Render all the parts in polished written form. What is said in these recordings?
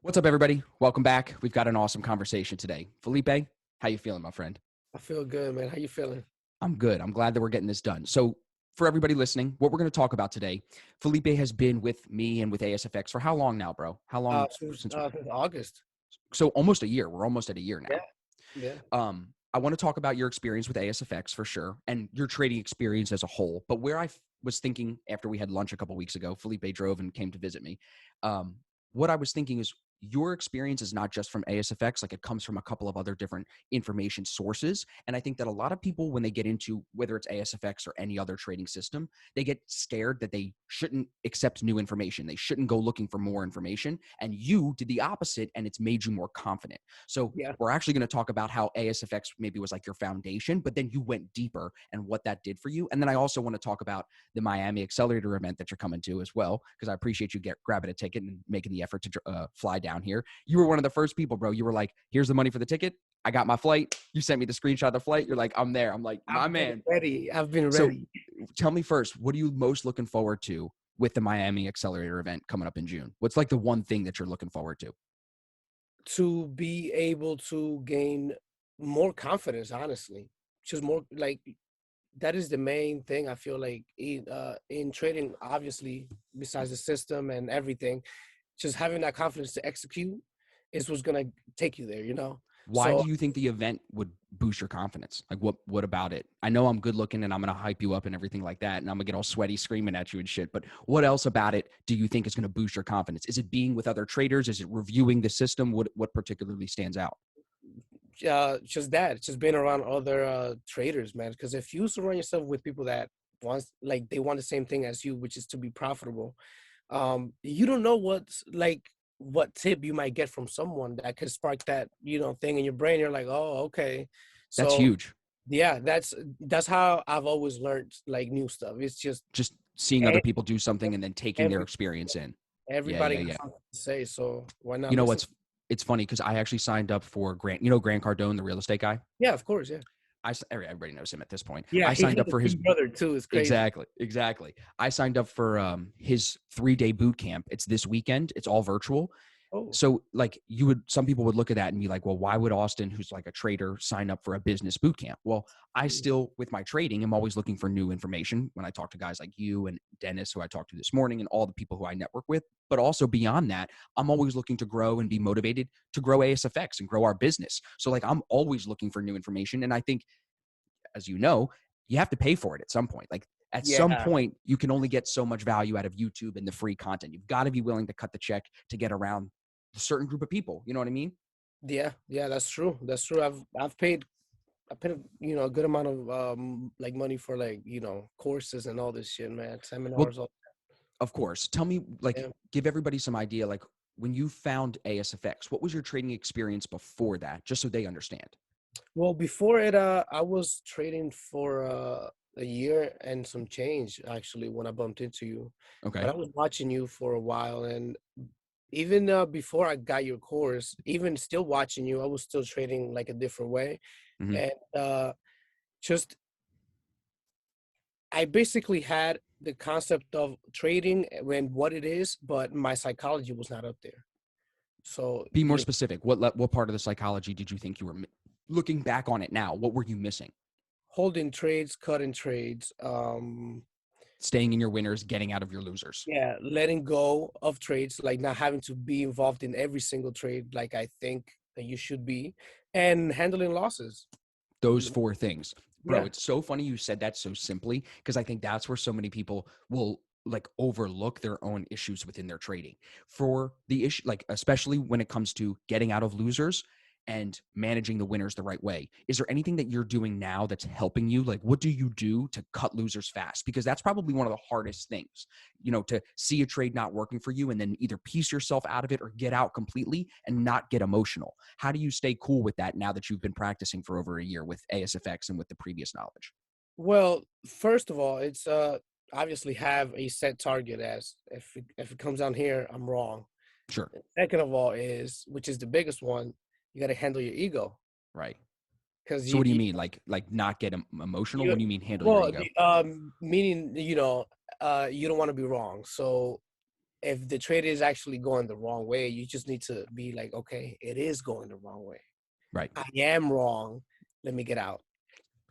What's up, everybody? Welcome back. We've got an awesome conversation today. Felipe, how you feeling, my friend? I feel good, man. How you feeling? I'm good. I'm glad that we're getting this done. So for everybody listening, what we're going to talk about today, Felipe has been with me and with ASFX for how long now, bro? How long Since since? since August. So almost a year. We're almost at a year Yeah, now. yeah. I want to talk about your experience with ASFX for sure and your trading experience as a whole. But where was thinking after we had lunch a couple weeks ago, Felipe drove and came to visit me. Um, what I was thinking is your experience is not just from ASFX, like it comes from a couple of other different information sources. And I think that a lot of people, when they get into whether it's ASFX or any other trading system, they get scared that they shouldn't accept new information. They shouldn't go looking for more information. And you did the opposite, and it's made you more confident. So Yeah. we're actually going to talk about how ASFX maybe was like your foundation, but then you went deeper and what that did for you. And then I also want to talk about the Miami Accelerator event that you're coming to as well, because I appreciate you grabbing a ticket and making the effort to fly down here. You were one of the first people, bro. You were like, here's the money for the ticket. I got my flight. You sent me the screenshot of the flight. You're like, I'm there. I'm like, my I've been man. ready. I've been So ready tell me first, what are you most looking forward to with the Miami Accelerator event coming up in June? What's like the one thing that you're looking forward to? to be able to gain more confidence, honestly. Just more like that is the main thing I feel like in trading, obviously, besides the system and everything, just having that confidence to execute is what's gonna take you there. Why So do you think the event would boost your confidence? Like what about it? I know I'm good looking and I'm gonna hype you up and everything like that, and I'm gonna get all sweaty screaming at you and shit. But what else about it do you think is gonna boost your confidence? Is it being with other traders? Is it reviewing the system? What particularly stands out? just that, just being around other traders, man. Because if you surround yourself with people that they want the same thing as you, which is to be profitable, you don't know what tip you might get from someone that could spark that thing in your brain. You're like, oh, okay. That's So huge. yeah, that's how I've always learned like new stuff. It's just Just seeing other e- people do something and then taking their every experience in. Yeah, everybody yeah, got yeah. something to say, so why not You know listen? what's it's funny because I actually signed up for Grant, Grant Cardone, the real estate guy. Yeah, of course, yeah. Everybody knows him at this point. Yeah, I he signed has up a for his big brother too. It's crazy. exactly. I signed up for his 3-day boot camp. It's this weekend. It's all virtual. Oh, So like some people would look at that and be like, well, why would Austin, who's like a trader, sign up for a business boot camp? Well, I mm, still, with my trading, am always looking for new information when I talk to guys like you and Dennis, who I talked to this morning, and all the people who I network with. But also beyond that, I'm always looking to grow and be motivated to grow ASFX and grow our business. So like I'm always looking for new information. And I think, as you know, you have to pay for it at some point. Like at some yeah. point, you can only get so much value out of YouTube and the free content. You've got to be willing to cut the check to get around a certain group of people. You know what I mean? Yeah, yeah, that's true. That's true. I paid a good amount of like money for like, courses and all this shit, man. Well, Seminars, all of course. Tell me, like, yeah. give everybody some idea. Like, when you found ASFX, what was your trading experience before that, just so they understand? Well, before it, I was trading for a year and some change actually when I bumped into you. But Okay. I was watching you for a while, and even before I got your course, even still watching you, I was still trading like a different way. Hmm. And just I basically had the concept of trading and what it is, but my psychology was not up there. So, Be more specific. What part of the psychology did you think you were looking back on it now? What were you missing? holding trades, cutting trades, Staying in your winners, getting out of your losers. yeah, letting go of trades, like not having to be involved in every single trade, like I think that you should be, and handling losses. Those four things. Bro, Yeah. it's so funny you said that so simply because I think that's where so many people will like overlook their own issues within their trading. For the issue, like especially when it comes to getting out of losers and managing the winners the right way. Is there anything that you're doing now that's helping you? Like, what do you do to cut losers fast? Because that's probably one of the hardest things, to see a trade not working for you and then either piece yourself out of it or get out completely and not get emotional. How do you stay cool with that now that you've been practicing for over a year with ASFX and with the previous knowledge? Well, first of all, it's obviously have a set target as if it comes down here, I'm wrong. Sure. Second of all is, which is the biggest one, you got to handle your ego Right. because So what do you mean? Like not get emotional? you What do you mean handle your well, ego? meaning you don't want to be wrong. So if the trade is actually going the wrong way, you just need to be like, okay, it is going the wrong way. Right. I am wrong. Let me get out.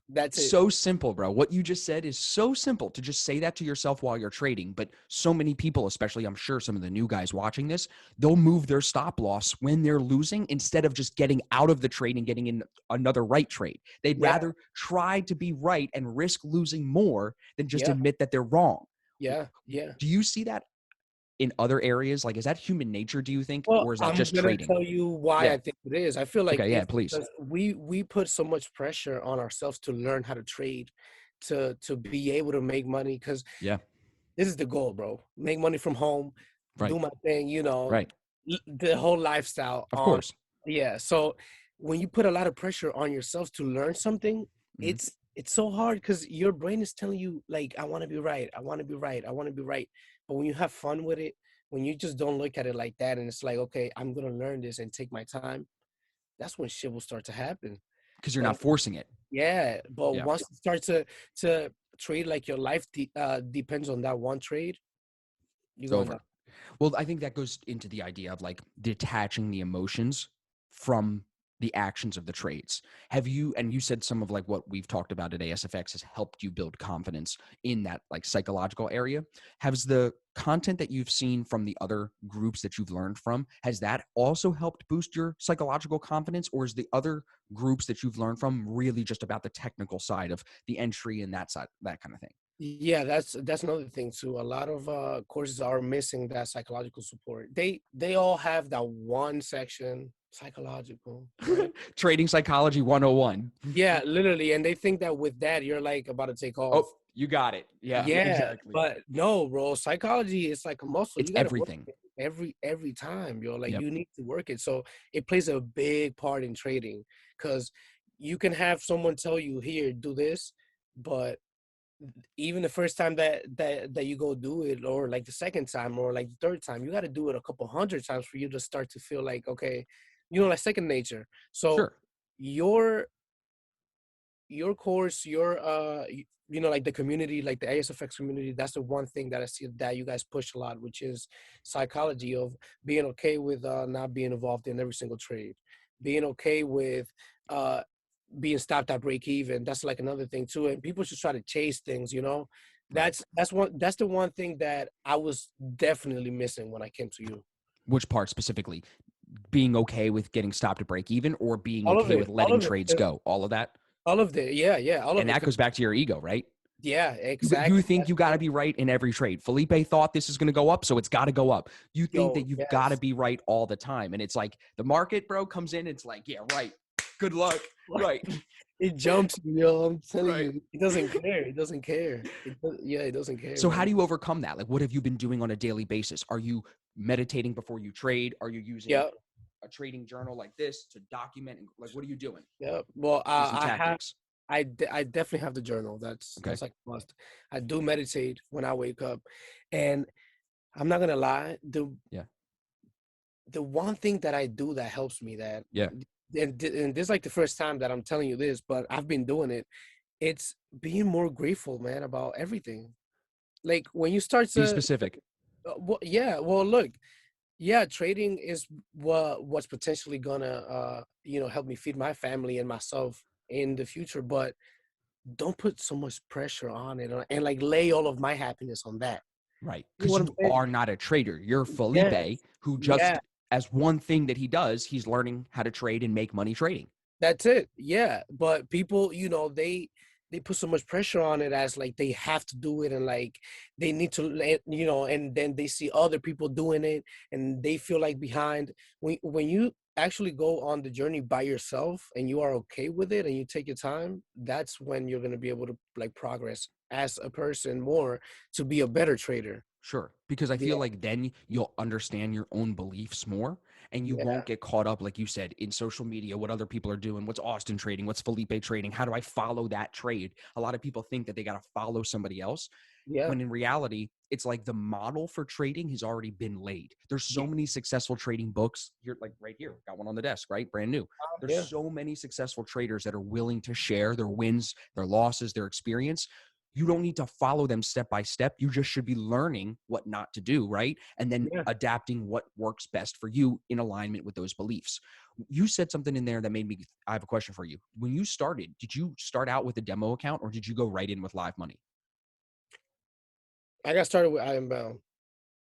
That's it. So simple, bro. What you just said is so simple to just say that to yourself while you're trading. But so many people, especially I'm sure some of the new guys watching this, they'll move their stop loss when they're losing instead of just getting out of the trade and getting in another right trade. They'd Yeah, rather try to be right and risk losing more than just yeah, admit that they're wrong. yeah, yeah. Do you see that in other areas? Like, is that human nature, do you think? Well, Or is that I'm just gonna trading? tell you why Yeah. I think it is. I feel like Okay. Yeah, it's please. because we put so much pressure on ourselves to learn how to trade, to be able to make money. Because Yeah. this is the goal, bro. Make money from home, Right. do my thing, Right. the whole lifestyle Of on. course. Yeah. So when you put a lot of pressure on yourself to learn something, Mhm. it's so hard because your brain is telling you like, I want to be right, I want to be right, I want to be right. But when you have fun with it, when you just don't look at it like that, and it's like, okay, I'm gonna learn this and take my time, that's when shit will start to happen. Because you're not But forcing it. yeah, but Yeah. once you start to trade like your life depends on that one trade, you're It's going down. over. Well, I think that goes into the idea of like detaching the emotions from the actions of the trades. Have you, and you said some of like what we've talked about at ASFX has helped you build confidence in that like psychological area. Has the content that you've seen from the other groups that you've learned from, has that also helped boost your psychological confidence? Or is the other groups that you've learned from really just about the technical side of the entry and that side, that kind of thing? Yeah, that's another thing too. A lot of courses are missing that psychological support. They all have that one section, psychological, right? Trading psychology 101. Yeah, literally. And they think that with that, you're like about to take Oh, off. you got it. Yeah, Yeah, exactly. but no, bro. Psychology is like a muscle. It's You gotta work everything. it every time, yo. Like Yep. you need to work it. So it plays a big part in trading because you can have someone tell you, here, do this, but even the first time that you go do it, or like the second time, or like the third time, you got to do it a couple hundred times for you to start to feel like, okay, like second nature. So Sure. your course, like the community, like the ASFX community, that's the one thing that I see that you guys push a lot, which is psychology of being okay with not being involved in every single trade, being okay with uh being stopped at break even. That's like another thing too. And people should try to chase things. Right. That's the one thing that I was definitely missing when I came to you. Which part specifically? Being okay with getting stopped at break even or being All of okay it, with all letting of it, trades 'cause go? All of that? all of it, yeah, yeah, all of And it. that 'Cause goes back to your ego, right? yeah, You exactly. think That's you got to it. be right in every trade. Felipe thought this is going to go up, so it's got to go up. You think that Yo, you've got to yes. be right all the time. And it's like the market, bro, comes in. It's like, yeah, right. Good luck. Right. It jumps you, yo. I'm telling Right. you, it doesn't care. It doesn't care. Yeah, it doesn't care, So, how man. do you overcome that? Like, what have you been doing on a daily basis? Are you meditating before you trade? Are you using Yeah, a trading journal like this to document? Like, what are you doing? yeah. Well, Give me some I have. tactics. I definitely have the journal. That's Okay. like a must. I do meditate when I wake up, and I'm not gonna lie. Yeah. The one thing that I do that helps me, that Yeah. and this is like the first time that I'm telling you this, but I've been doing it. It's being more grateful, man, about everything. Like when you start Be to, specific. well, yeah, well, look, yeah, trading is what's potentially gonna help me feed my family and myself in the future, but don't put so much pressure on it, and like lay all of my happiness on that. Right. You know Because what I'm you saying? are not a trader. You're Felipe, Yes. who Yeah, just, as one thing that he does, he's learning how to trade and make money trading. that's it. Yeah, but people, they put so much pressure on it as like they have to do it, and like they need to, and then they see other people doing it, and they feel like behind. When you actually go on the journey by yourself and you are okay with it and you take your time, that's when you're gonna be able to like progress as a person more to be a better trader. Sure. Because I feel Yeah, like then you'll understand your own beliefs more and you yeah, won't get caught up, like you said, in social media, what other people are doing, what's Austin trading, what's Felipe trading, how do I follow that trade? A lot of people think that they got to follow somebody else, yeah, when in reality, it's like the model for trading has already been laid. There's yeah, so many successful trading books here, like right here, got one on the desk, right? Brand new. There's yeah, so many successful traders that are willing to share their wins, their losses, their experience. You don't need to follow them step by step. You just should be learning what not to do, right? And then Yeah. adapting what works best for you in alignment with those beliefs. You said something in there that made me, I have a question for you. When you started, did you start out with a demo account or did you go right in with live money? I got started with I Am Bound.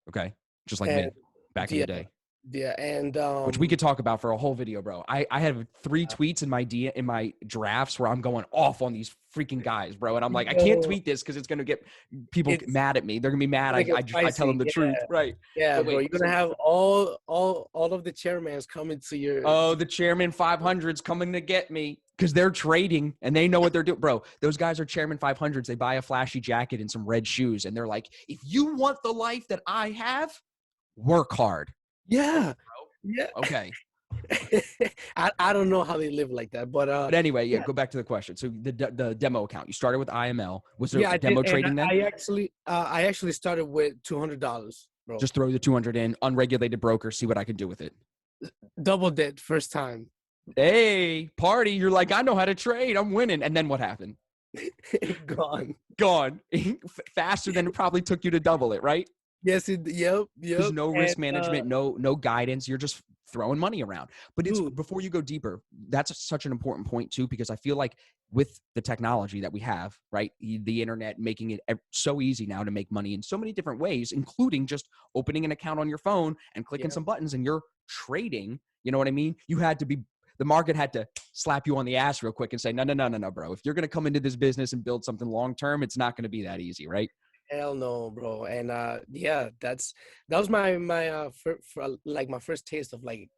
Okay. Just like And me back in the yeah, day, yeah, and, which we could talk about for a whole video, bro. I have 3 tweets in my drafts where I'm going off on these freaking guys, bro. And I'm like, I can't yo, tweet this because it's gonna get people it's mad at me. They're gonna be mad. gonna get I tell them spicy. the truth, right? Yeah, But bro, wait, you're gonna so have all of the chairmans coming to your oh, the chairman 500's coming to get me because they're trading and they know what they're doing, bro. Those guys are chairman 500's. They buy a flashy jacket and some red shoes, and they're like, if you want the life that I have, work hard. Yeah, Bro. yeah. Okay. I don't know how they live like that, but, But anyway, yeah, yeah, go back to the question. So the demo account, you started with IML. Was there yeah, I did, demo and trading then? I actually started with $200, bro. Just throw the 200 in, unregulated broker, see what I can do with it. Double did first time. Hey, party. You're like, I know how to trade. I'm winning. And then what happened? Gone. Gone. Faster than it probably took you to double it, right? Yes, yep, There's yep, no and, risk management, no guidance. You're just throwing money around. But it's dude, before you go deeper, that's such an important point too, because I feel like with the technology that we have, right, the internet making it so easy now to make money in so many different ways, including just opening an account on your phone and clicking yeah. some buttons and you're trading. You know what I mean? The market had to slap you on the ass real quick and say, no, bro. If you're going to come into this business and build something long term, it's not going to be that easy, right? Hell no, bro. And yeah, that was my like my first taste of like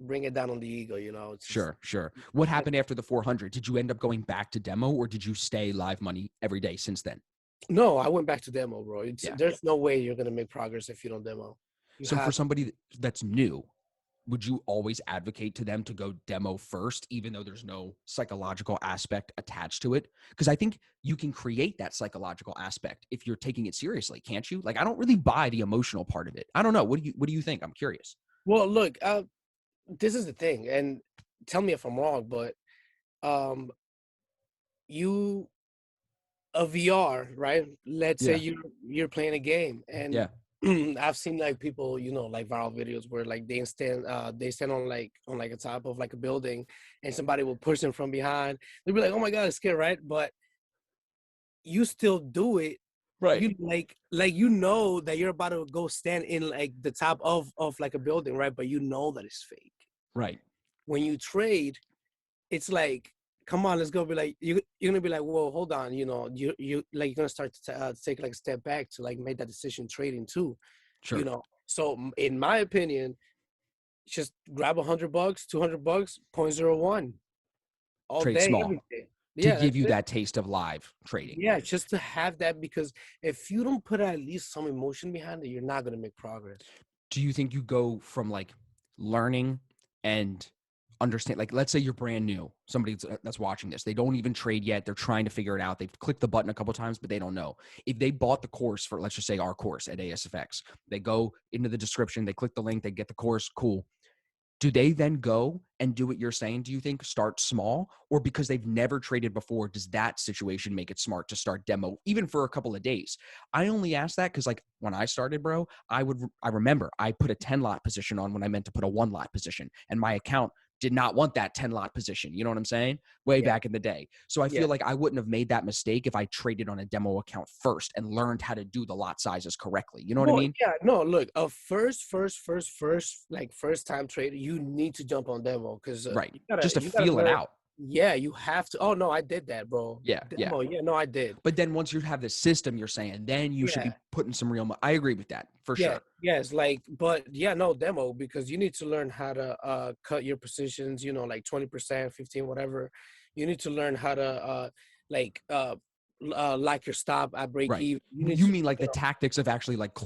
bring it down on the ego. It's just Sure. What happened after the 400? Did you end up going back to demo or did you stay live money every day since then? no. I went back to demo, bro. Yeah. There's no way you're gonna make progress if you don't demo. You So for have somebody that's new, would you always advocate to them to go demo first, even though there's no psychological aspect attached to it? Because I think you can create that psychological aspect if you're taking it seriously, can't you? Like, I don't really buy the emotional part of it. I don't know. What do you think? I'm curious. well, look. This is the thing, and tell me if I'm wrong, but um, you a VR, right? Let's say Yeah. you're playing a game, and Yeah. I've seen like people, like viral videos where like they stand on like a top of like a building, and somebody will push them from behind. They'll be like, "Oh my god, it's scary," right? But you still do it. Right. You that you're about to go stand in like the top of like a building, right? But you know that it's fake. Right. When you trade, it's like, come on, let's go. Be like, you're gonna be like, whoa, hold on, you like you're gonna start to take like a step back to like make that decision trading too, Sure. So in my opinion, just grab $100, $200, 0.01 all Trade day, small every day. to Yeah, give that's you it. that taste of live trading. Yeah, just to have that, because if you don't put at least some emotion behind it, you're not gonna make progress. Do you think you go from like learning and understand, like let's say you're brand new, somebody that's watching this, they don't even trade yet, they're trying to figure it out, they've clicked the button a couple times but they don't know. If they bought the course for, let's just say, our course at ASFX, they go into the description, they click the link, they get the course, cool. Do they then go and do what you're saying? Do you think start small, or because they've never traded before, does that situation make it smart to start demo even for a couple of days? I only ask that because like when I started, bro, I remember I put a 10 lot position on when I meant to put a 1 lot position, and my account did not want that 10 lot position. You know what I'm saying? Way Yeah, back in the day. So I yeah. feel like I wouldn't have made that mistake if I traded on a demo account first and learned how to do the lot sizes correctly. You know what I Well, mean? yeah, no, look, a first time trader, you need to jump on demo because Right. you Just to gotta feel it learn. out. Yeah, you have to. Oh no, I did that, bro. Yeah. Demo, yeah, no, I did. But then once you have the system, you're saying, then you should Yeah, be putting some real I agree with that for yeah, sure. yes, like, but yeah, no demo, because you need to learn how to cut your positions, like 20%, 15, whatever. You need to learn how to like like your stop at break Right. even. You need You to, mean like the tactics of actually like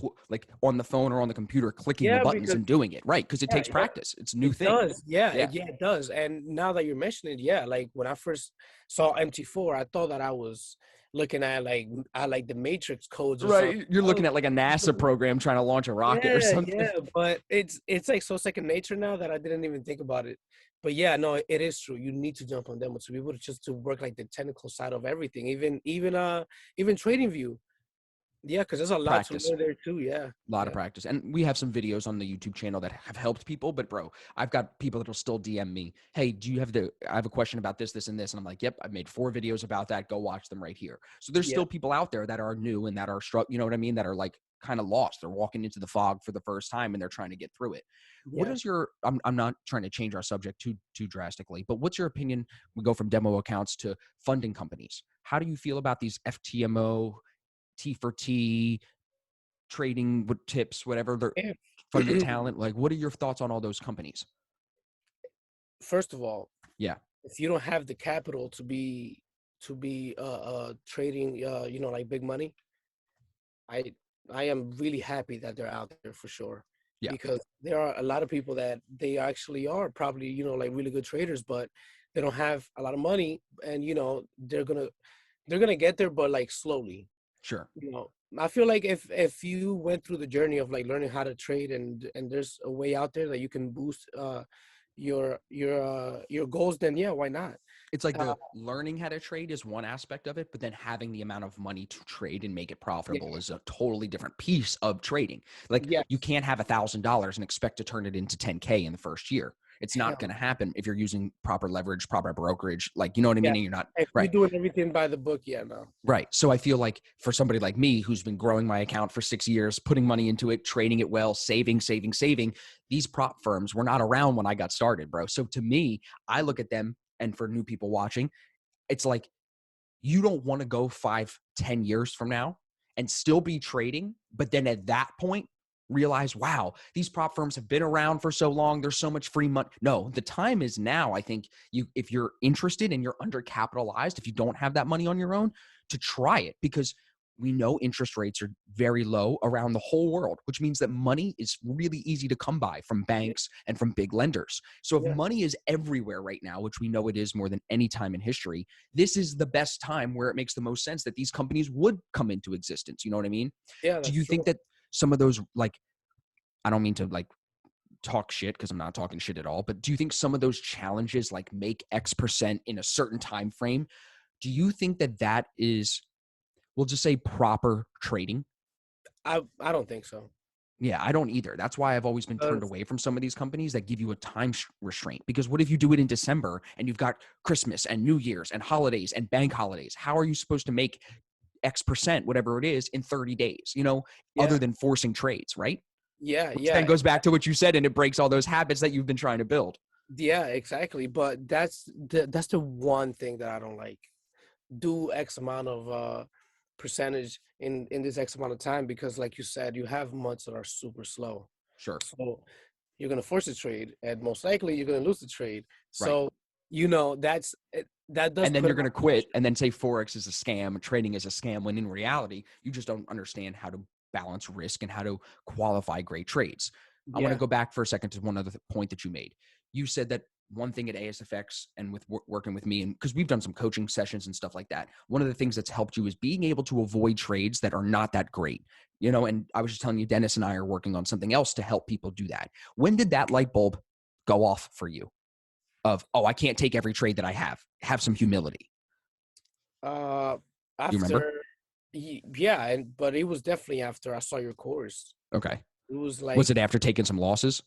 on the phone or on the computer, clicking the yeah, buttons because and doing it, right? Because it yeah, takes yeah. practice. It's a new It thing. does. Yeah, Yeah. it does. And now that you're mentioning it, yeah, like when I first saw MT4, I thought that I was looking at like the matrix codes or something. Right. You're I was looking at like a NASA like, program trying to launch a rocket or yeah, something. yeah, but it's like so second nature now that I didn't even think about it. But yeah, no, it is true. You need to jump on demo to be able to just to work like the technical side of everything, even trading view. Yeah, because there's a lot to Practice. learn there too. Yeah, A lot of yeah, practice. And we have some videos on the YouTube channel that have helped people. But bro, I've got people that will still DM me, hey, do you have I have a question about this, this, and this. And I'm like, yep, I've made 4 videos about that. Go watch them right here. So there's yeah, still people out there that are new and that are you know what I mean? That are like kind of lost. They're walking into the fog for the first time and they're trying to get through it. What yeah. is your I'm not trying to change our subject too drastically, but what's your opinion? We go from demo accounts to funding companies. How do you feel about these FTMO, T for T, trading with tips, whatever, they're If funded talent? Like, what are your thoughts on all those companies? first of all, Yeah, if you don't have the capital to be trading like big money, I I am really happy that they're out there for sure, yeah, because there are a lot of people that they actually are probably like really good traders, but they don't have a lot of money, and they're gonna get there, but like slowly. sure. I feel like if you went through the journey of like learning how to trade, and there's a way out there that you can boost your goals, then yeah, why not? It's like Uh, the learning how to trade is one aspect of it, but then having the amount of money to trade and make it profitable yeah, is a totally different piece of trading. Like, you yes, can't have $1,000 and expect to turn it into 10K in the first year. It's not going hell, to happen if you're using proper leverage, proper brokerage. Like, you know what I yeah. mean? And you're not If you're right. doing everything by the book, yeah, no, Right. So I feel like for somebody like me who's been growing my account for 6 years, putting money into it, trading it well, saving, these prop firms were not around when I got started, bro. So to me, I look at them, and for new people watching, it's like you don't want to go 5, 10 years from now and still be trading, but then at that point realize, wow, these prop firms have been around for so long. There's so much free money. No, the time is now. I think if you're interested and you're undercapitalized, if you don't have that money on your own, to try it, because we know interest rates are very low around the whole world, which means that money is really easy to come by from yeah, banks and from big lenders. So if yeah, money is everywhere right now, which we know it is more than any time in history, this is the best time where it makes the most sense that these companies would come into existence. You know what I mean? yeah, Do that's you think true. that some of those, like, I don't mean to like talk shit because I'm not talking shit at all, but do you think some of those challenges, like make X% in a certain time frame, do you think that that is, we'll just say, proper trading? I don't think so, Yeah, I don't either. That's why I've always been turned because away from some of these companies that give you a time restraint. Because what if you do it in December and you've got Christmas and New Year's and holidays and bank holidays? How are you supposed to make X%, whatever it is, in 30 days, other yeah, than forcing trades, right? yeah, Which then yeah, goes back to what you said, and it breaks all those habits that you've been trying to build. yeah, exactly. But that's the one thing that I don't like. Do X amount of percentage in this X amount of time, because like you said, you have months that are super slow. Sure. So you're gonna force a trade, and most likely you're gonna lose the trade. Right. So that does And then put you're a going lot to of quit pressure. and then say Forex is a scam, trading is a scam, when in reality, you just don't understand how to balance risk and how to qualify great trades. I want to Yeah, go back for a second to one other point that you made. You said that one thing at ASFX and with working with me, and because we've done some coaching sessions and stuff like that, one of the things that's helped you is being able to avoid trades that are not that great. And I was just telling you, Dennis and I are working on something else to help people do that. When did that light bulb go off for you of, oh, I can't take every trade that I have some humility? uh, Do you remember? after yeah, and but it was definitely after I saw your course. Okay. It was Was like, it after taking some losses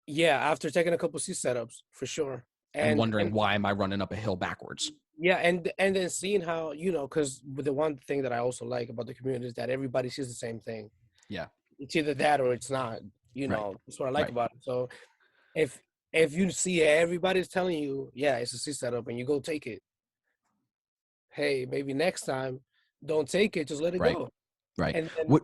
yeah, after taking a couple C setups for sure, and and wondering, why am I running up a hill backwards? yeah, and then seeing how, because the one thing that I also like about the community is that everybody sees the same thing. Yeah. It's either that or it's not. Right. That's what I like Right. about it. So if if you see everybody's telling you, yeah, it's a C setup, and you go take it, hey, maybe next time, don't take it, just let it Right. go. Right. And then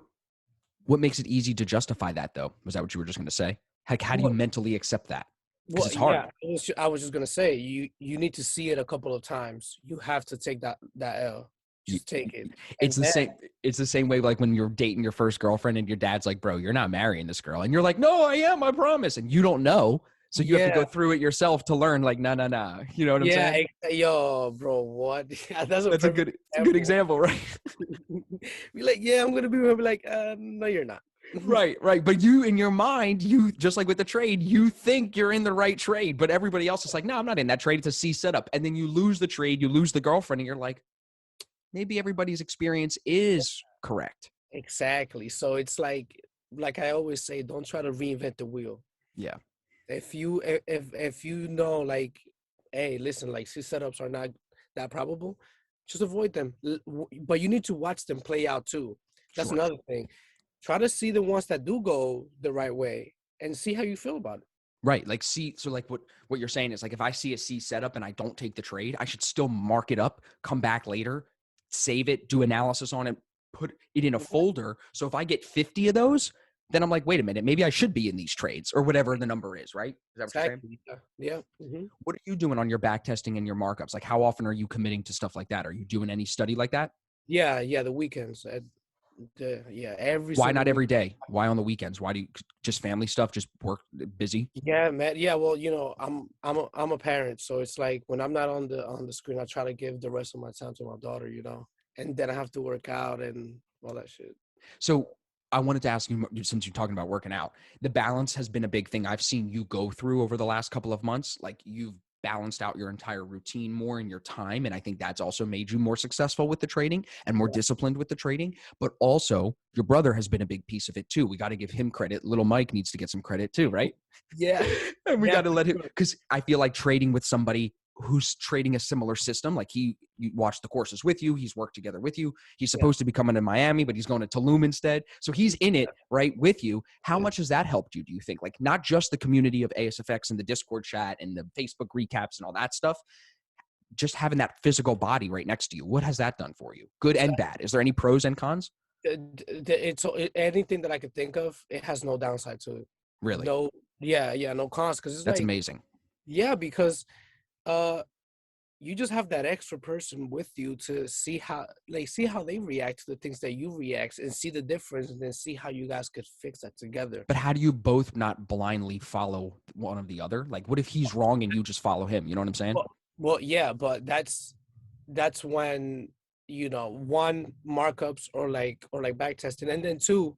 What makes it easy to justify that, though? Was that what you were just going to say? Like, how do you what mentally accept that? Because Well, it's yeah, hard. I was just gonna say, you need to see it a couple of times. You have to take that L. You, Just take it, it's and the then same. It's the same way, like when you're dating your first girlfriend and your dad's like, "Bro, you're not marrying this girl," and you're like, "No, I am. I promise." And you don't know. So you have to Yeah, go through it yourself to learn like, no, no, no. You know what I'm yeah, saying? yo, bro, what? That's a That's a perfect good, it's a good example. example, right? Be like, yeah, I'm gonna be here. Be like, no, you're not. Right, right. But you, in your mind, you just like with the trade, you think you're in the right trade, but everybody else is like, no, I'm not in that trade. It's a C setup. And then you lose the trade, you lose the girlfriend, and you're like, maybe everybody's experience is correct. Exactly. So it's like I always say, don't try to reinvent the wheel. Yeah. If you know, like, hey, listen, like, C setups are not that probable, just avoid them. But you need to watch them play out too. That's Sure. another thing. Try to see the ones that do go the right way and see how you feel about it. Right. Like see, so like what you're saying is like if I see a C setup and I don't take the trade, I should still mark it up, come back later, save it, do analysis on it, put it in a Yeah, folder. So if I get 50 of those, then I'm like, wait a minute, maybe I should be in these trades or whatever the number is, right? Is that what you're saying? exactly. Yeah. Yeah. What are you doing on your back testing and your markups? Like how often are you committing to stuff like that? Are you doing any study like that? Yeah. Yeah. The weekends. Yeah. Every Why single not week. every day? Why on the weekends? Why do you just family stuff, just work busy? Yeah, man. Yeah, well, I'm a parent, so it's like when I'm not on the screen, I try to give the rest of my time to my daughter, and then I have to work out and all that shit. So I wanted to ask you, since you're talking about working out, the balance has been a big thing I've seen you go through over the last couple of months. Like you've balanced out your entire routine more in your time. And I think that's also made you more successful with the trading and more disciplined with the trading. But also, your brother has been a big piece of it too. We got to give him credit. Little Mike needs to get some credit too, right? Yeah, And we yeah, got to for let him, sure. because I feel like trading with somebody who's trading a similar system, like you watch the courses with you, he's worked together with you, he's Yeah, supposed to be coming to Miami, but he's going to Tulum instead, so he's in it right with you. How much has that helped you, do you think? Like not just the community of ASFX and the Discord chat and the Facebook recaps and all that stuff, just having that physical body right next to you, what has that done for you, good and exactly. bad? Is there any pros and cons? Anything that I could think of, it has no downside to it. Really? No, yeah, yeah, no cons, because it's That's like, amazing. yeah, because uh you just have that extra person with you to see how they react to the things that you react and see the difference and then see how you guys could fix that together. But how do you both not blindly follow one of the other? Like what if he's wrong and you just follow him? You know what I'm saying? Well, yeah, but that's when one, markups or like back testing, and then two,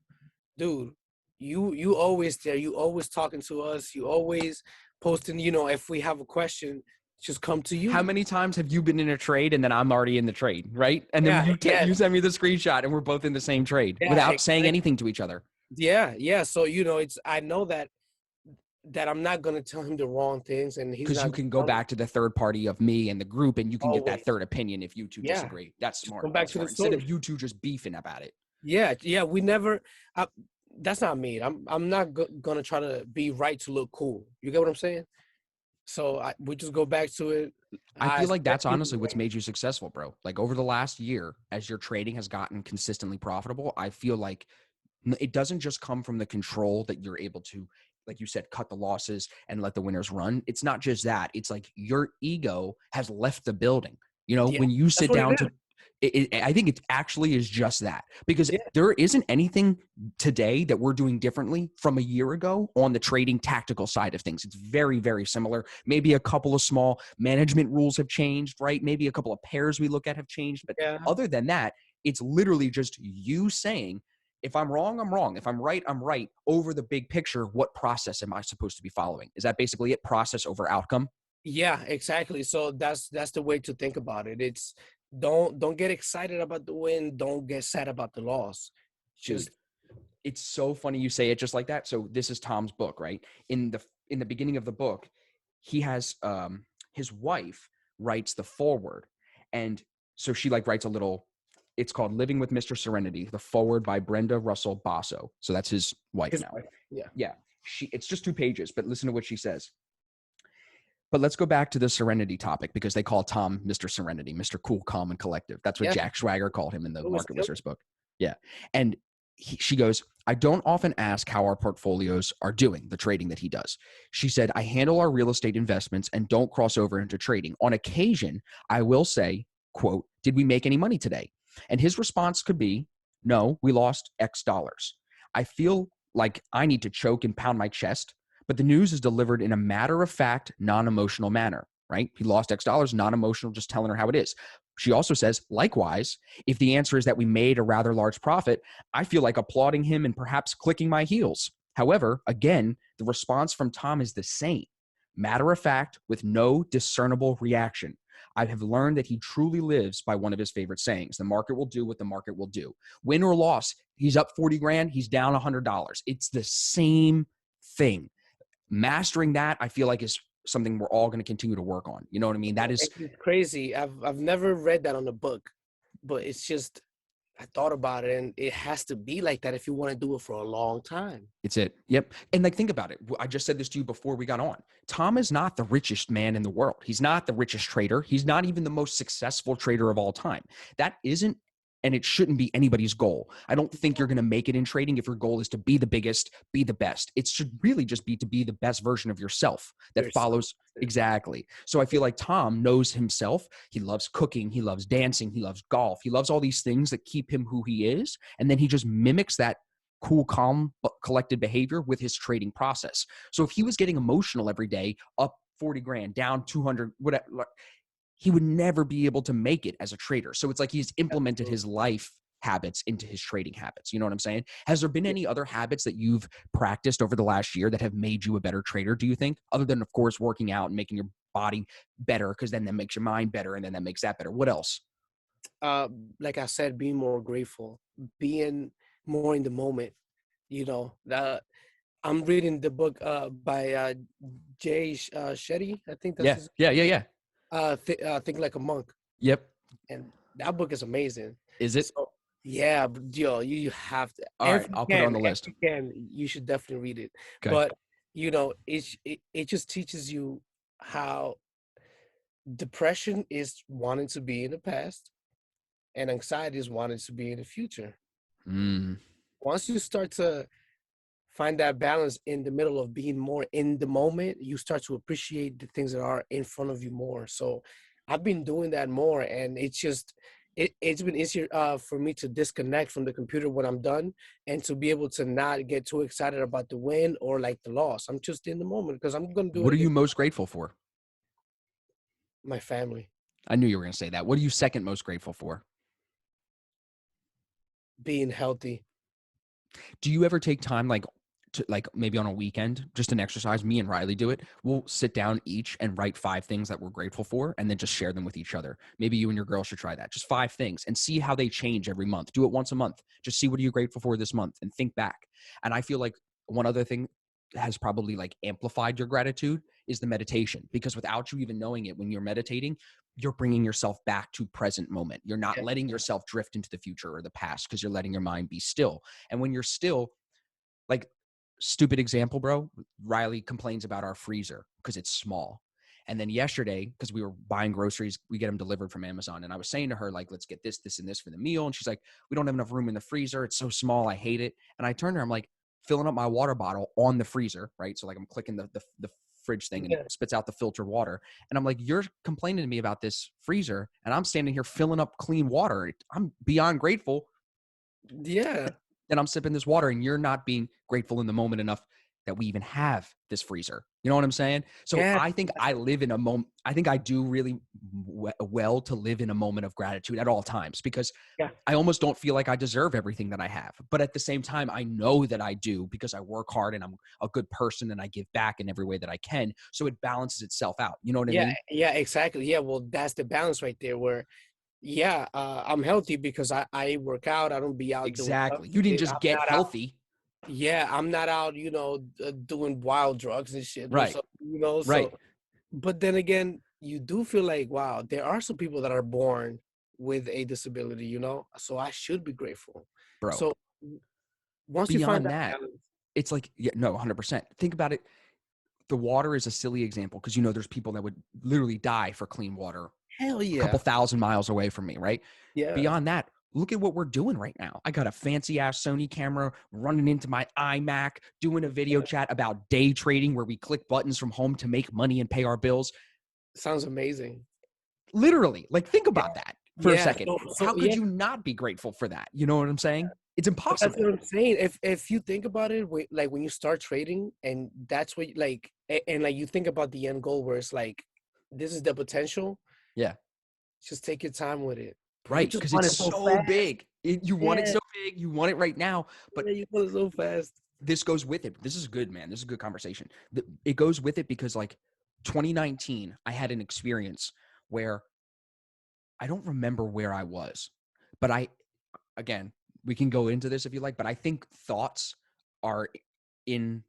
dude, you always there, you always talking to us, you always posting, if we have a question, just come to How you. many times have you been in a trade and then I'm already in the trade, right? And then Yeah, yeah, you send me the screenshot and we're both in the same trade yeah, without saying exactly. anything to each other. Yeah, yeah. So it's I know that I'm not gonna tell him the wrong things, and he's Because not you gonna can go tell me back to the third party of me and the group and you can get that always. third opinion if you two Yeah, disagree. That's just smart. come back That's to the smart. Instead of source. you two just beefing about it. Yeah, yeah. We never. I, that's not me. I'm not gonna try to be right to look cool. You get what I'm saying? So we just go back to it. I feel like that's Especially honestly what's made you successful, bro. Like over the last year, as your trading has gotten consistently profitable, I feel like it doesn't just come from the control that you're able to, like you said, cut the losses and let the winners run. It's not just that. It's like your ego has left the building. You know, yeah, when you that's sit what it down is. to, I think it actually is just that because Yeah, there isn't anything today that we're doing differently from a year ago on the trading tactical side of things. It's very, very similar. Maybe a couple of small management rules have changed, right? Maybe a couple of pairs we look at have changed. But yeah, other than that, it's literally just you saying, if I'm wrong, I'm wrong. If I'm right, I'm right. Over the big picture, what process am I supposed to be following? Is that basically it? Process over outcome? yeah. Exactly. So that's the way to think about it. It's don't get excited about the win. Don't get sad about the loss. Dude, Just it's so funny you say it just like that. So this is Tom's book, right? In the beginning of the book, he has his wife writes the foreword. And so she like writes a little, it's called Living with Mr. Serenity, the foreword by Brenda Russell Basso. So that's his wife his now. wife. Yeah. Yeah. It's just 2 pages, but listen to what she says. But let's go back to the Serenity topic because they call Tom Mr. Serenity, Mr. Cool, Calm, and Collective. That's what Yeah. Jack Schwager called him in the It was Market killer. Wizards book. Yeah. And she goes, I don't often ask how our portfolios are doing, the trading that he does. She said, I handle our real estate investments and don't cross over into trading. On occasion, I will say, quote, did we make any money today? And his response could be, no, we lost X dollars. I feel like I need to choke and pound my chest, but the news is delivered in a matter-of-fact, non-emotional manner, right? He lost X dollars, non-emotional, just telling her how it is. She also says, likewise, if the answer is that we made a rather large profit, I feel like applauding him and perhaps clicking my heels. However, again, the response from Tom is the same. Matter of fact, with no discernible reaction. I have learned that he truly lives by one of his favorite sayings. The market will do what the market will do. Win or loss, he's up 40 grand, he's down $100. It's the same thing. Mastering that, I feel like, is something we're all going to continue to work on. You know what I mean? That is, It's crazy. I've never read that on a book, but it's just I thought about it, and it has to be like that if you want to do it for a long time. it's it. Yep. And like, think about it. I just said this to you before we got on. Tom is not the richest man in the world. He's not the richest trader. He's not even the most successful trader of all time. That isn't, and it shouldn't be anybody's goal. I don't think you're going to make it in trading if your goal is to be the biggest, be the best. It should really just be to be the best version of yourself that Yourself. follows exactly. So I feel like Tom knows himself. He loves cooking. He loves dancing. He loves golf. He loves all these things that keep him who he is. And then he just mimics that cool, calm, but collected behavior with his trading process. So if he was getting emotional every day, up 40 grand, down 200, whatever, he would never be able to make it as a trader. So it's like he's implemented his life habits into his trading habits. You know what I'm saying? Has there been any other habits that you've practiced over the last year that have made you a better trader, do you think? Other than, of course, working out and making your body better, because then that makes your mind better, and then that makes that better. What else? Uh, like I said, being more grateful, being more in the moment. You know, I'm reading the book by Jay Shetty. I think that's Yeah. his. Yeah. Yeah. Yeah. Think Like a Monk, Yep. and that book is amazing. Is it? So yeah, yo, you have to All right. I'll put it on the if list. you can, you should definitely read it. Okay. But you know, it just teaches you how depression is wanting to be in the past, and anxiety is wanting to be in the future. Mm. Once you start to find that balance in the middle of being more in the moment, you start to appreciate the things that are in front of you more. So I've been doing that more, and it's been easier for me to disconnect from the computer when I'm done, and to be able to not get too excited about the win or like the loss. I'm just in the moment because I'm gonna do What it are you again. most grateful for? My family, I knew you were going to say that. What are you second most grateful for? being healthy. Do you ever take time, like, to, like, maybe on a weekend, just an exercise? Me and Riley do it. We'll sit down each and write 5 things that we're grateful for, and then just share them with each other. Maybe you and your girl should try that. Just 5 things, and see how they change every month. Do it once a month. Just see, what are you grateful for this month, and think back. And I feel like one other thing has probably like amplified your gratitude is the meditation, because without you even knowing it, when you're meditating, you're bringing yourself back to present moment. You're not Yeah, letting yourself drift into the future or the past, because you're letting your mind be still. And when you're still, like, stupid example, bro, Riley complains about our freezer because it's small. And then yesterday, because we were buying groceries, we get them delivered from Amazon. And I was saying to her, like, let's get this, this, and this for the meal. And she's like, we don't have enough room in the freezer. It's so small. I hate it. And I turned to her, I'm like, filling up my water bottle on the freezer, right? So like I'm clicking the fridge thing, and it yeah, spits out the filtered water. And I'm like, you're complaining to me about this freezer, and I'm standing here filling up clean water. I'm beyond grateful yeah, that I'm sipping this water, and you're not being grateful in the moment enough that we even have this freezer. You know what I'm saying? So yeah. I think I live in a moment. I think I do really well to live in a moment of gratitude at all times, because Yeah. I almost don't feel like I deserve everything that I have. But at the same time, I know that I do, because I work hard and I'm a good person and I give back in every way that I can. So it balances itself out. You know what I Yeah, mean? yeah, exactly. Yeah, well, that's the balance right there where, yeah, I'm healthy because I work out. I don't be out doing stuff. Exactly. You didn't I'm just get not out. healthy. Yeah, I'm not out, doing wild drugs and shit or Right. something, Right. so, but then again, you do feel like, wow, there are some people that are born with a disability, so I should be grateful. Bro. So once you find Beyond that that, balance, it's like, yeah, no, 100%. Think about it. The water is a silly example, because there's people that would literally die for clean water hell a couple yeah. thousand miles away from me, right? Yeah. Beyond that, look at what we're doing right now. I got a fancy ass Sony camera running into my iMac, doing a video chat about day trading where we click buttons from home to make money and pay our bills. Sounds amazing. Literally, like, think about that for a Yeah. second. So How so could yeah. you not be grateful for that? You know what I'm saying? It's But that's impossible. what I'm saying. If you think about it, like when you start trading, and that's what like, and like you think about the end goal, where it's like, this is the potential. Yeah. Just take your time with it. We Right. just Because want it's it so so fast. big. You want it Yeah, so big. You want it right now. But yeah, you want it so fast. this goes with it. This is good, man. This is a good conversation. It goes with it because, like, 2019, I had an experience where I don't remember where I was, but again, we can go into this if you like, but are in,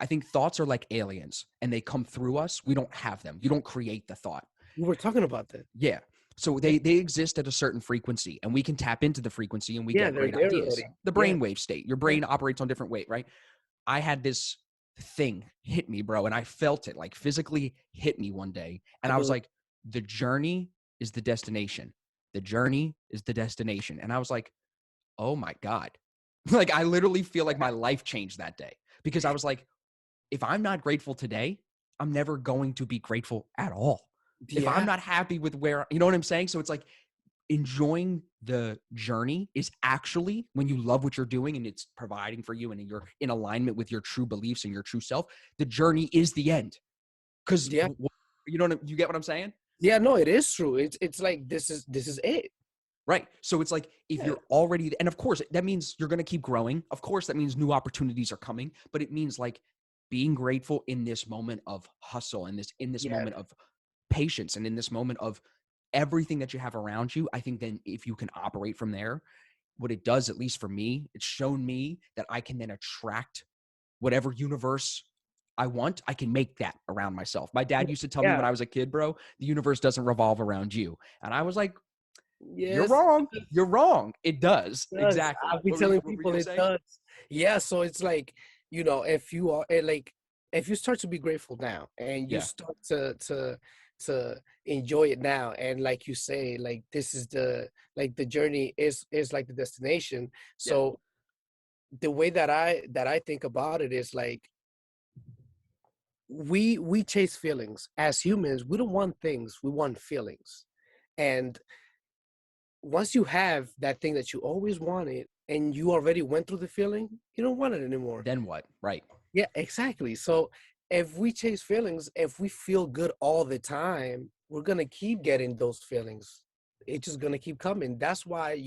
I think thoughts are like aliens and they come through us. We don't have them. You don't create the thought. We were talking about that. Yeah. So Yeah, they exist at a certain frequency and we can tap into the frequency and we yeah, get they're great there ideas. already. The Yeah, brainwave state. Your yeah. brain operates on different weight, right? I had this thing hit me, bro, and I felt it like physically hit me one day. I And I was believe. like, the journey is the destination. The journey is the destination. And I was like, oh my God. Like, I literally feel like my life changed that day because I was like, if I'm not grateful today, I'm never going to be grateful at all. If I'm Yeah, not happy with where, you know what I'm saying? So it's like, enjoying the journey is actually when you love what you're doing and it's providing for you and you're in alignment with your true beliefs and your true self, the journey is the end. Because yeah, you know, you get what I'm saying? yeah. No, it is true. It's like this is it. Right. So it's like if Yeah, you're already, and of course, that means you're going to keep growing. Of course, that means new opportunities are coming, but it means like being grateful in this moment of hustle and in this yeah, moment of patience and in this moment of everything that you have around you. I think then if you can operate from there, what it does, at least for me, it's shown me that I can then attract whatever universe I want. I can make that around myself. My dad used to tell me when yeah. I was a kid, bro, the universe doesn't revolve around you. And I was like, you're Yes, wrong. You're wrong. It does. it does. Exactly. I'll be telling What were you people going to it say? does. Yeah, so it's like, if you are like, if you start to be grateful now, and you Yeah. start to enjoy it now, and like you say, like this is the journey is like the destination. Yeah. So the way that I think about it is like, we chase feelings as humans. We don't want things, we want feelings. And once you have that thing that you always wanted and you already went through the feeling, you don't want it anymore. Then what? Right. Yeah, exactly. So if we chase feelings, if we feel good all the time, we're gonna keep getting those feelings. It's just gonna keep coming. That's why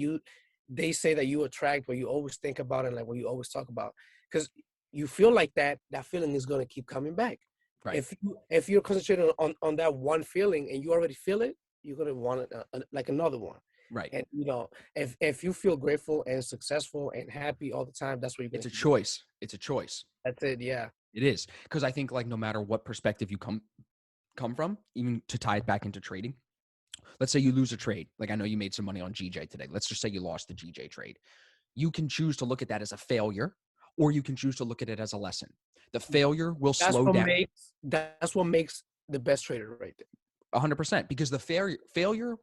they say that you attract what you always think about and like what you always talk about. Because you feel like that feeling is gonna keep coming back. Right. If you're concentrating on that one feeling and you already feel it, you're gonna want it, like another one. Right. And if you feel grateful and successful and happy all the time, that's what you're It's gonna a keep doing. choice. It's a choice. That's it. Yeah. It is. Because I think like no matter what perspective you come from, even to tie it back into trading, let's say you lose a trade. Like I know you made some money on GJ today. Let's just say you lost the GJ trade. You can choose to look at that as a failure, or you can choose to look at it as a lesson. The failure will That's slow what down makes that's what makes the best trader right there. 100% because the failure,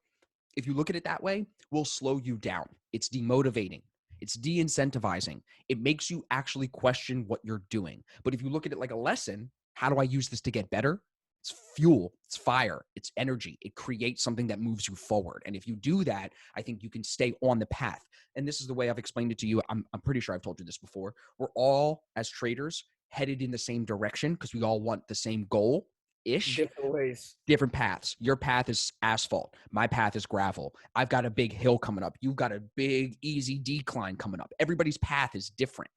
if you look at it that way, will slow you down. It's demotivating. It's de-incentivizing. It makes you actually question what you're doing. But if you look at it like a lesson, how do I use this to get better? It's fuel, it's fire, it's energy. It creates something that moves you forward. And if you do that, I think you can stay on the path. And this is the way I've explained it to you. I'm pretty sure I've told you this before. We're all, as traders, headed in the same direction because we all want the same goal ish. Different ways. Different paths. Your path is asphalt. My path is gravel. I've got a big hill coming up. You've got a big, easy decline coming up. Everybody's path is different.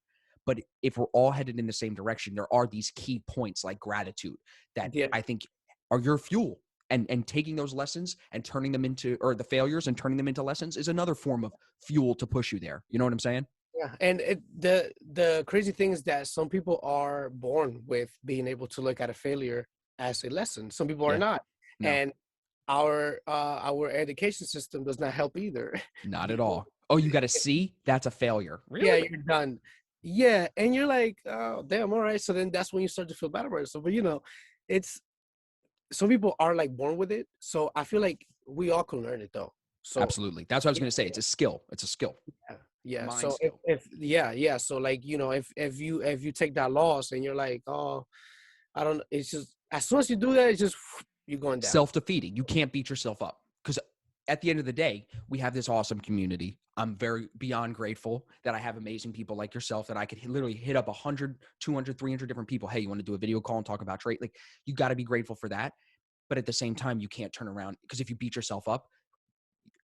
But if we're all headed in the same direction, there are these key points like gratitude that Yeah. I think are your fuel. And taking those lessons and turning them into, or the failures and turning them into lessons is another form of fuel to push you there. You know what I'm saying? Yeah. And the crazy thing is that some people are born with being able to look at a failure as a lesson. Some people are Yeah. not. No, And our education system does not help either. not at Because all. Oh, you got a C? That's a failure. yeah, Really? you're done. Yeah, and you're like, oh damn, all right. So then that's when you start to feel bad about yourself. But it's some people are like born with it. So I feel like we all can learn it though. So Absolutely. That's what I was yeah, going to say. It's a skill. It's a skill. yeah, yeah. Mind So skill. if yeah, yeah. So like, if you take that loss and you're like, oh, I don't, it's just as soon as you do that, it's just you're going down. Self-defeating. You can't beat yourself up because at the end of the day, we have this awesome community. I'm very beyond grateful that I have amazing people like yourself that I could literally hit up 100, 200, 300 different people. Hey, you want to do a video call and talk about trade? Like, you got to be grateful for that. But at the same time, you can't turn around, because if you beat yourself up,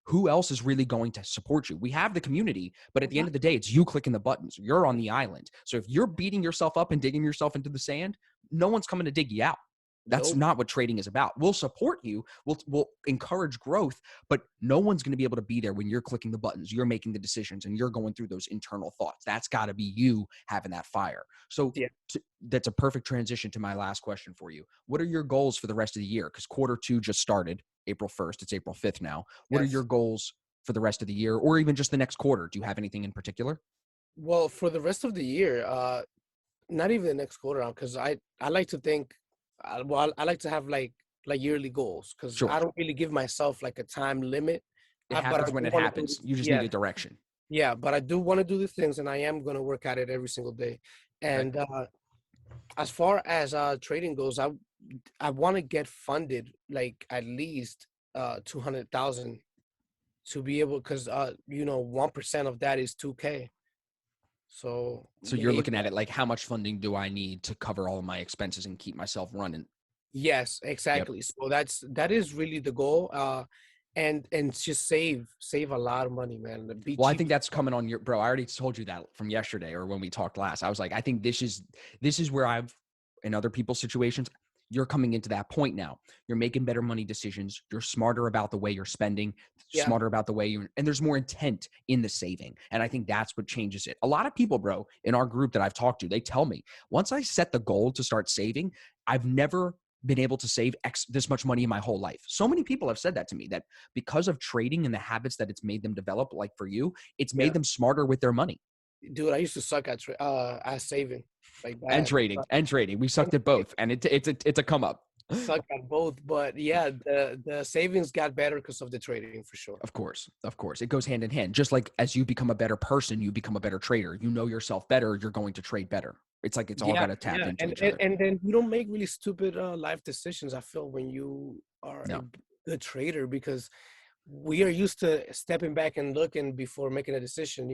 who else is really going to support you? We have the community, but at the end of the day, it's you clicking the buttons. You're on the island. So if you're beating yourself up and digging yourself into the sand, no one's coming to dig you out. That's Nope. not what trading is about. We'll support you. We'll encourage growth, but no one's going to be able to be there when you're clicking the buttons, you're making the decisions, and you're going through those internal thoughts. That's got to be you having that fire. So Yeah. that's a perfect transition to my last question for you. What are your goals for the rest of the year? Because Q2 just started April 1st. It's April 5th now. What are your Yes. goals for the rest of the year, or even just the next quarter? Do you have anything in particular? Well, for the rest of the year, not even the next quarter out, because I like to think, well, I like to have like yearly goals, because Sure. I don't really give myself like a time limit. It But I happens when do it want to do happens. this. You just need Yeah, a direction. yeah, but I do want to do the things, and I am going to work at it every single day. Okay. And as far as trading goes, I want to get funded like at least 200,000 to be able, because 1% of that is 2K. So So you're looking at it like, how much funding do I need to cover all of my expenses and keep myself running? yes, Yep. exactly. So that is really the goal. And just save a lot of money, man. Be Well, I cheap. think that's coming on your, bro. I already told you that from yesterday or when we talked last. I was like, I think this is where I've, in other people's situations, you're coming into that point now. You're making better money decisions. You're smarter about the way you're spending, Yeah, smarter about the way and there's more intent in the saving. And I think that's what changes it. A lot of people, bro, in our group that I've talked to, they tell me, once I set the goal to start saving, I've never been able to save this much money in my whole life. So many people have said that to me, that because of trading and the habits that it's made them develop, like for you, it's yeah. made them smarter with their money Dude, I used to suck at saving like and bad. trading and trading. We And sucked at both, and it's a come up. suck at both, but yeah, the savings got better because of the trading for sure. Of course, it goes hand in hand. Just like as you become a better person, you become a better trader. You know yourself better, you're going to trade better. It's like it's all Yeah, got to tap yeah, into and each and, other. and then you don't make really stupid life decisions. I feel when you are a No, good trader, because we are used to stepping back and looking before making a decision.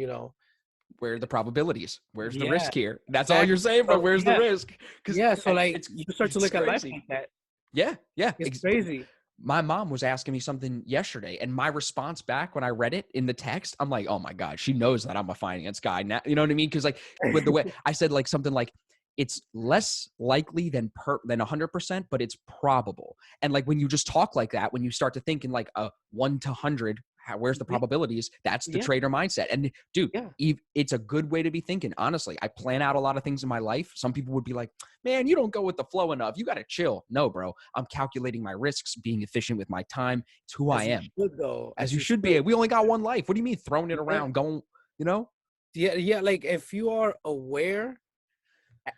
where are the probabilities? Where's the Yeah, risk here? That's all you're exactly. saying, bro. So Where's the yeah, risk? Because yeah. So like it's you start to it's look at life crazy. like that. Yeah, yeah. It's crazy. My mom was asking me something yesterday, and my response back when I read it in the text, I'm like, oh my God, she knows that I'm a finance guy now. You know what I mean? Because like with the way I said, like something like, it's less likely than 100%, but it's probable. And like when you just talk like that, when you start to think in like a 1 to 100, where's the Yeah, probabilities? That's the yeah, trader mindset. And dude, yeah. it's a good way to be thinking. Honestly, I plan out a lot of things in my life. Some people would be like, man, you don't go with the flow enough. You got to chill. No, bro. I'm calculating my risks, being efficient with my time. It's who I As you am, should, though. as As you you should should. be. We only got one life. What do you mean throwing it Yeah, around, going, you know? yeah, yeah. Like if you are aware,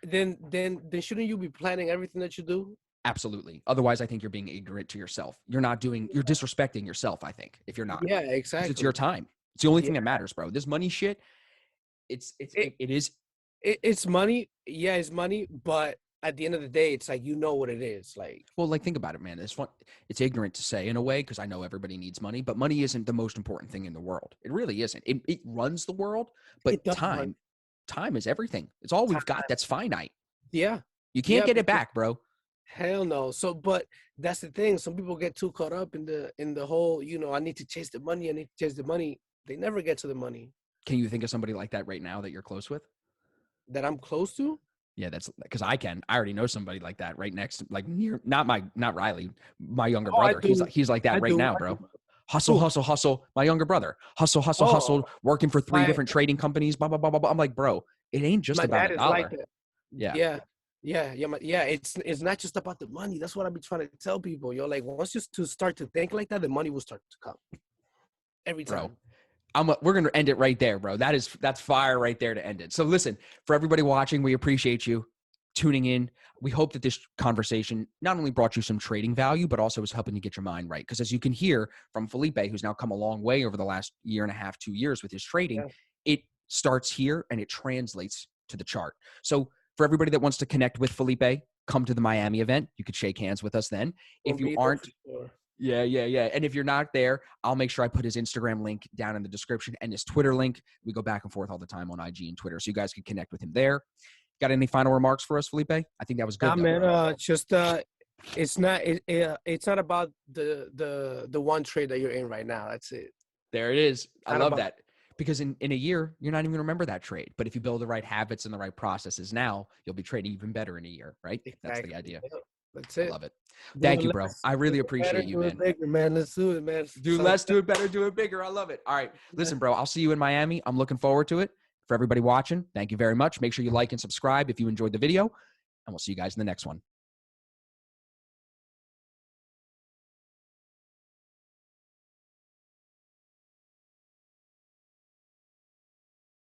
then shouldn't you be planning everything that you do? Absolutely. Otherwise, I think you're being ignorant to yourself. You're disrespecting yourself, I think, if you're not, Yeah, because it's your exactly. time. It's the only Yeah, thing that matters, bro. This money shit, it, it is. it's money. Yeah, it's money. But at the end of the day, it's like you know what it is. Like Well, like, think about it, man. It's ignorant to say in a way, because I know everybody needs money, but money isn't the most important thing in the world. It really isn't. It runs the world, it but does run time is everything. It's all we've got time. that's finite. Yeah, You can't yeah. get it Because back, bro. hell no. So, but that's the thing. Some people get too caught up in the whole. I need to chase the money. I need to chase the money. They never get to the money Can you think of somebody like that right now that you're close with? that I'm close to. Yeah, that's because I can. I already know somebody like that right next, like near, not Riley, my younger Oh, I brother. do. He's like that I right do. now, I do. bro. Hustle, Who? hustle, hustle. My younger brother. Hustle, hustle, Oh, hustle. Working for three my different trading companies. Blah blah blah blah blah. I'm like, bro, it ain't just my about dad a is like dollar. that. Yeah, Yeah, yeah, yeah, yeah. It's not just about the money. That's what I be trying to tell people. Like once you to start to think like that, the money will start to come every bro. time. We're gonna end it right there, bro. That's fire right there to end it. So listen, for everybody watching, we appreciate you tuning in. We hope that this conversation not only brought you some trading value, but also is helping you get your mind right. Because as you can hear from Felipe, who's now come a long way over the last year and a half, 2 years with his trading, Yeah, it starts here and it translates to the chart. So for everybody that wants to connect with Felipe, come to the Miami event. You could shake hands with us then. gonna If you be there aren't for sure. Yeah, yeah, yeah. And if you're not there, I'll make sure I put his Instagram link down in the description and his Twitter link. We go back and forth all the time on IG and Twitter, so you guys can connect with him there. Got any final remarks for us, Felipe? I think that was Nah, good, though, man. bro. Just it's not about the one trade that you're in right now. That's it. There it is. I Not love about that. Because in a year, you're not even going to remember that trade. But if you build the right habits and the right processes now, you'll be trading even better in a year, right? That's the exactly. idea. Yep. That's I it. love it. Do Thank it you, bro. less, I do really it better, appreciate you, do it man. bigger, man. Let's do it, man. Do less, do it better, do it bigger. I love it. All right. Listen, bro, I'll see you in Miami. I'm looking forward to it. For everybody watching, thank you very much. Make sure you like and subscribe if you enjoyed the video, and we'll see you guys in the next one.